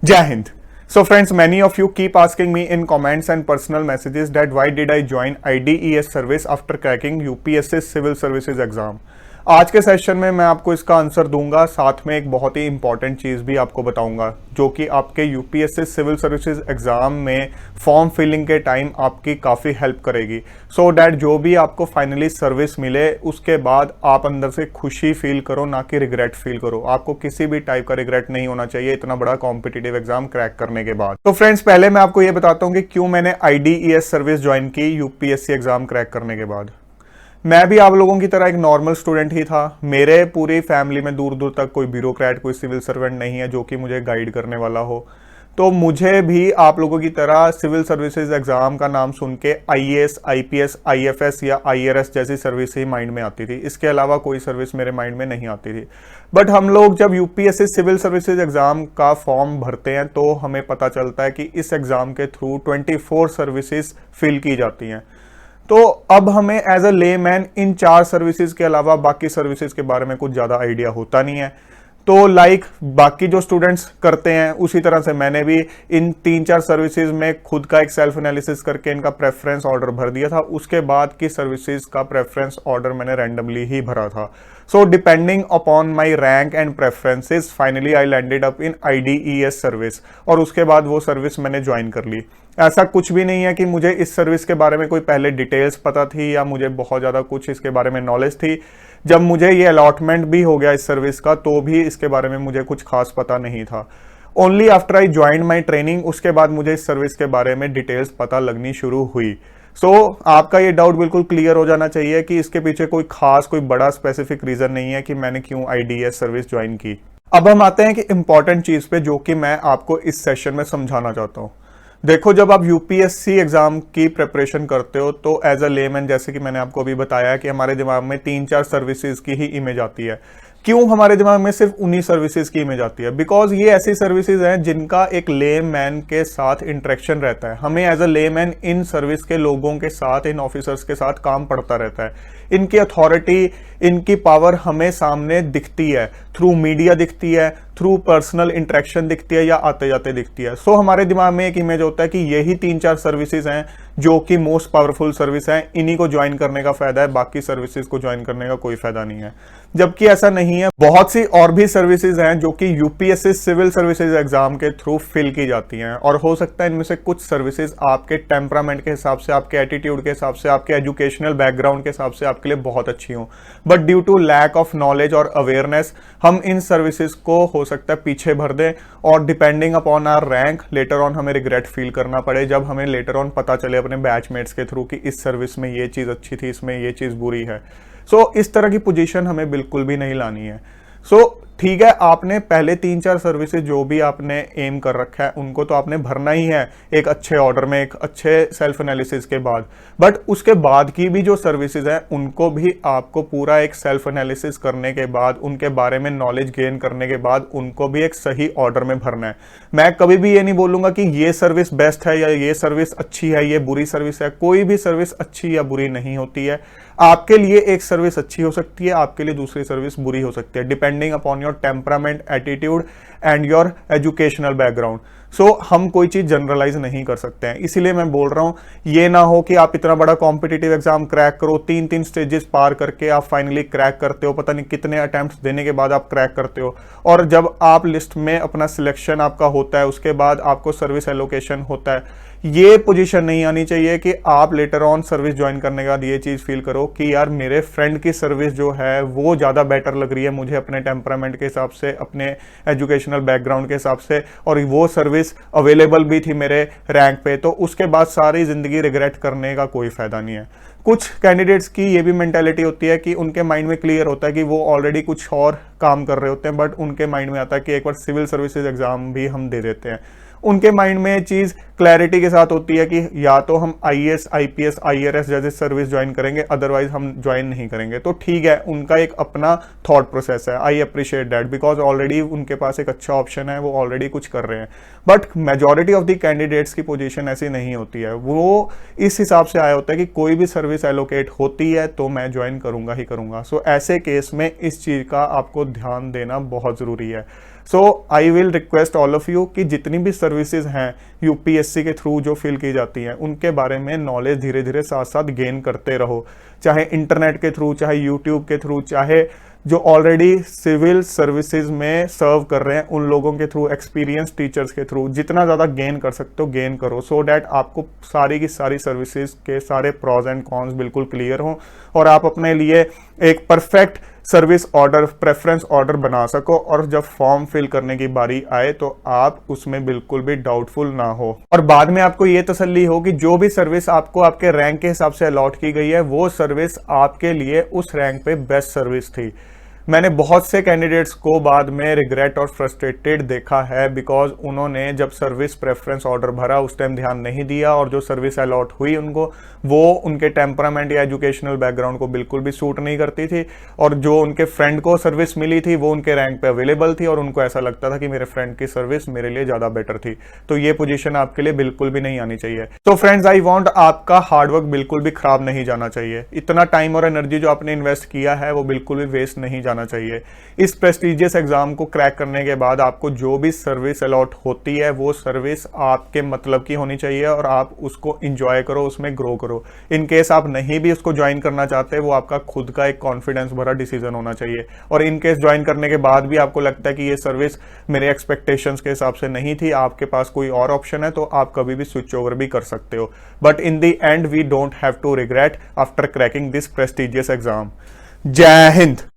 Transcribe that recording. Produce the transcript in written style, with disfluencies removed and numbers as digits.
Jai Hind. So friends, many of you keep asking me in comments and personal messages that why did I join IDES service after cracking UPSC Civil Services exam. आज के session में मैं आपको इसका answer दूंगा, साथ में एक बहुत ही इंपॉर्टेंट चीज़ भी आपको बताऊंगा जो कि आपके यूपीएससी सिविल सर्विसेज एग्ज़ाम में फॉर्म फिलिंग के टाइम आपकी काफ़ी हेल्प करेगी, सो डैट जो भी आपको फाइनली सर्विस मिले उसके बाद आप अंदर से खुशी फील करो, ना कि रिग्रेट फील करो। आपको किसी भी टाइप का रिग्रेट नहीं होना चाहिए इतना बड़ा कॉम्पिटिटिव एग्जाम क्रैक करने के बाद। तो फ्रेंड्स, पहले मैं आपको ये बताता हूँ कि क्यों मैंने IDES सर्विस ज्वाइन की यूपीएससी एग्जाम क्रैक करने के बाद। मैं भी आप लोगों की तरह एक नॉर्मल स्टूडेंट ही था। मेरे पूरी फैमिली में दूर दूर तक कोई ब्यूरोक्रेट, कोई सिविल सर्वेंट नहीं है जो कि मुझे गाइड करने वाला हो। तो मुझे भी आप लोगों की तरह सिविल सर्विसेज एग्जाम का नाम सुन के IAS, IPS, IFS या IRS जैसी सर्विस ही माइंड में आती थी। इसके अलावा कोई सर्विस मेरे माइंड में नहीं आती थी। बट हम लोग जब यूपीएससी सिविल सर्विसेज एग्जाम का फॉर्म भरते हैं तो हमें पता चलता है कि इस एग्जाम के थ्रू 24 सर्विसेज फिल की जाती हैं। तो अब हमें as a layman in 4 services के अलावा बाकी सर्विसेज के बारे में कुछ ज़्यादा आइडिया होता नहीं है। तो लाइक बाकी जो स्टूडेंट्स करते हैं उसी तरह से मैंने भी इन 3-4 सर्विसेज में खुद का एक सेल्फ एनालिसिस करके इनका प्रेफरेंस ऑर्डर भर दिया था। उसके बाद की सर्विसेज का प्रेफरेंस ऑर्डर मैंने रैंडमली ही भरा था। So depending upon my rank and preferences finally I landed up in IDES service, और उसके बाद वो सर्विस मैंने ज्वाइन कर ली। ऐसा कुछ भी नहीं है कि मुझे इस सर्विस के बारे में कोई पहले डिटेल्स पता थी या मुझे बहुत ज़्यादा कुछ इसके बारे में नॉलेज थी। जब मुझे ये अलॉटमेंट भी हो गया इस सर्विस का तो भी इसके बारे में मुझे कुछ खास पता नहीं था। Only after I joined my training उसके बाद मुझे इस सर्विस के बारे में डिटेल्स पता लगनी शुरू हुई। सो आपका ये डाउट बिल्कुल क्लियर हो जाना चाहिए कि इसके पीछे कोई खास, कोई बड़ा स्पेसिफिक रीजन नहीं है कि मैंने क्यों IDES सर्विस ज्वाइन की। अब हम आते हैं कि इंपॉर्टेंट चीज पे जो कि मैं आपको इस सेशन में समझाना चाहता हूँ। देखो, जब आप यूपीएससी एग्जाम की प्रिपरेशन करते हो तो एज अ लेमैन, जैसे कि मैंने आपको अभी बताया कि हमारे दिमाग में 3-4 सर्विसेज की ही इमेज आती है। क्यों हमारे दिमाग में सिर्फ उन्हीं सर्विसेज की इमेज आती है? बिकॉज ये ऐसी सर्विसेज हैं जिनका एक लेमैन के साथ इंटरेक्शन रहता है। हमें as a layman in service के लोगों के साथ, इन ऑफिसर्स के साथ काम पड़ता रहता है। इनकी अथॉरिटी, इनकी पावर हमें सामने दिखती है, थ्रू मीडिया दिखती है, थ्रू पर्सनल इंटरेक्शन दिखती है या आते जाते दिखती है। सो हमारे दिमाग में एक इमेज होता है कि यही 3-4 सर्विसेज हैं जो कि मोस्ट पावरफुल सर्विस हैं, इन्हीं को ज्वाइन करने का फायदा है, बाकी सर्विसेज को ज्वाइन करने का कोई फायदा नहीं है। जबकि ऐसा नहीं है। बहुत सी और भी सर्विसेज हैं जो कि यूपीएससी सिविल सर्विसेज एग्जाम के थ्रू फिल की जाती हैं, और हो सकता है इनमें से कुछ सर्विसेज आपके टेम्परामेंट के हिसाब से, आपके एटीट्यूड के हिसाब से, आपके एजुकेशनल बैकग्राउंड के हिसाब से आपके लिए बहुत अच्छी हो। But due to lack of knowledge और अवेयरनेस हम इन सर्विसेज को हो सकता है पीछे भर दें, और depending upon our rank later on हमें रिग्रेट फील करना पड़े जब हमें लेटर ऑन पता चले अपने बैचमेट्स के थ्रू कि इस सर्विस में ये चीज़ अच्छी थी, इसमें ये चीज़ बुरी है। सो इस तरह की पोजीशन हमें बिल्कुल भी नहीं लानी है। सो ठीक है, आपने पहले 3-4 सर्विसेज जो भी आपने एम कर रखा है उनको तो आपने भरना ही है एक अच्छे ऑर्डर में, एक अच्छे सेल्फ एनालिसिस के बाद। बट उसके बाद की भी जो सर्विसेज हैं उनको भी आपको पूरा एक सेल्फ एनालिसिस करने के बाद, उनके बारे में नॉलेज गेन करने के बाद उनको भी एक सही ऑर्डर में भरना है। मैं कभी भी ये नहीं बोलूंगा कि ये सर्विस बेस्ट है या ये सर्विस अच्छी है, ये बुरी सर्विस है। कोई भी सर्विस अच्छी या बुरी नहीं होती है। आपके लिए एक सर्विस अच्छी हो सकती है, आपके लिए दूसरी सर्विस बुरी हो सकती है, depending upon your temperament, attitude and your educational background. So हम कोई चीज जनरलाइज नहीं कर सकते हैं। इसीलिए मैं बोल रहा हूं, ये ना हो कि आप इतना बड़ा कॉम्पिटिटिव एग्जाम क्रैक करो, 3-3 स्टेजेस पार करके आप फाइनली क्रैक करते हो, पता नहीं कितने अटेम्प्ट्स देने के बाद आप क्रैक करते हो, और जब आप लिस्ट में अपना सिलेक्शन आपका होता है उसके बाद आपको सर्विस एलोकेशन होता है। ये पोजीशन नहीं आनी चाहिए कि आप लेटर ऑन सर्विस ज्वाइन करने के बाद ये चीज़ फील करो कि यार मेरे फ्रेंड की सर्विस जो है वो ज़्यादा बेटर लग रही है मुझे अपने टेम्परामेंट के हिसाब से, अपने एजुकेशनल बैकग्राउंड के हिसाब से, और वो सर्विस अवेलेबल भी थी मेरे रैंक पे, तो उसके बाद सारी ज़िंदगी रिग्रेट करने का कोई फ़ायदा नहीं है। कुछ कैंडिडेट्स की ये भी मेंटालिटी होती है कि उनके माइंड में क्लियर होता है कि वो ऑलरेडी कुछ और काम कर रहे होते हैं, बट उनके माइंड में आता है कि एक बार सिविल सर्विसेज एग्जाम भी हम दे देते हैं। उनके माइंड में चीज़ क्लैरिटी के साथ होती है कि या तो हम IAS, IPS, IRS जैसे सर्विस ज्वाइन करेंगे, अदरवाइज हम ज्वाइन नहीं करेंगे। तो ठीक है, उनका एक अपना थॉट प्रोसेस है, I appreciate that, because already उनके पास एक अच्छा ऑप्शन है, वो ऑलरेडी कुछ कर रहे हैं। But majority of the candidates की पोजीशन ऐसी नहीं होती है। वो इस हिसाब से आया होता है कि कोई भी सर्विस एलोकेट होती है तो मैं ज्वाइन करूंगा ही करूंगा। सो ऐसे केस में इस चीज़ का आपको ध्यान देना बहुत ज़रूरी है। So I will request all of you कि जितनी भी सर्विसेज हैं यूपीएससी के थ्रू जो फिल की जाती हैं उनके बारे में नॉलेज धीरे धीरे साथ साथ गेन करते रहो, चाहे इंटरनेट के थ्रू, चाहे यूट्यूब के थ्रू, चाहे जो ऑलरेडी सिविल सर्विसेज में सर्व कर रहे हैं उन लोगों के थ्रू, एक्सपीरियंस टीचर्स के थ्रू, जितना ज़्यादा गेन कर सकते हो गेन करो, सो डैट आपको सारी की सारी सर्विसेज के सारे प्रॉज एंड कॉन्स बिल्कुल क्लियर हों और आप अपने लिए एक perfect service order, preference order बना सको और जब फॉर्म फिल करने की बारी आए तो आप उसमें बिल्कुल भी डाउटफुल ना हो और बाद में आपको ये तसल्ली हो कि जो भी सर्विस आपको आपके रैंक के हिसाब से अलॉट की गई है वो सर्विस आपके लिए उस रैंक पे बेस्ट सर्विस थी। मैंने बहुत से कैंडिडेट्स को बाद में रिग्रेट और फ्रस्ट्रेटेड देखा है बिकॉज उन्होंने जब सर्विस प्रेफरेंस ऑर्डर भरा उस टाइम ध्यान नहीं दिया और जो सर्विस अलॉट हुई उनको वो उनके टेम्परामेंट या एजुकेशनल बैकग्राउंड को बिल्कुल भी सूट नहीं करती थी और जो उनके फ्रेंड को सर्विस मिली थी वो उनके रैंक पे अवेलेबल थी और उनको ऐसा लगता था कि मेरे फ्रेंड की सर्विस मेरे लिए ज़्यादा बेटर थी। तो ये पोजीशन आपके लिए बिल्कुल भी नहीं आनी चाहिए। तो फ्रेंड्स आई वांट आपका हार्डवर्क बिल्कुल भी खराब नहीं जाना चाहिए, इतना टाइम और एनर्जी जो आपने इन्वेस्ट किया है वो बिल्कुल भी वेस्ट नहीं जाना चाहिए। इस प्रेस्टिजियस एग्जाम को क्रैक करने के बाद आपको जो भी सर्विस अलॉट होती है वो सर्विस आपके मतलब की होनी चाहिए और आप उसको इंजॉय करो, उसमें ग्रो करो। इन केस आप नहीं भी उसको ज्वाइन करना चाहते वो आपका खुद का एक कॉन्फिडेंस भरा डिसीजन होना चाहिए और इन केस ज्वाइन करने के बाद भी आपको लगता है कि ये सर्विस मेरे एक्सपेक्टेशंस के हिसाब से नहीं थी, आपके पास कोई और ऑप्शन है तो आप कभी भी स्विच ओवर भी कर सकते हो। But in the end we don't have to regret after cracking this prestigious exam. जय हिंद।